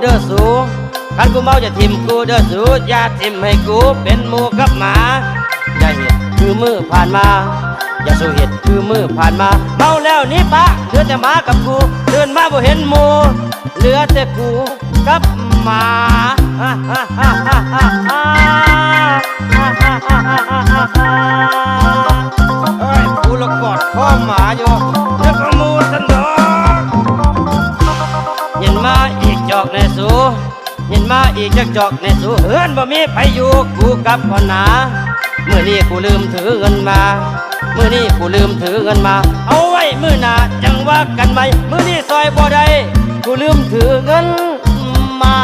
เด้อสูคันกูเมาจะทิมกูเด้อสูอย่าทิมให้กูเป็นหมูกับหมาอย่าเห็ดคือมือผ่านมาอย่าสู้เห็ดคือมือผ่านมาเมาแล้วนี่ปะเหลือแต่หมากับกูเดินมาบ่เห็นหมูเหลือแต่กูกับหมาเฮ้ยกูละกอดข้อหมาอยู่แล้วก็มูสันดอกเย็นมาอีกจอกในสูเย็นมาอีกจอกในสูเฮือนบ่มีไผอยู่กูกับคนหนาเมื่อนี้กูลืมถือเงินมาเมื่อนี้กูลืมถือเงินมาเอาไว้มื้อหน้าจังว่ากันไหมมื้อนี้ซอยบ่ได้กูลืมถือเงินมา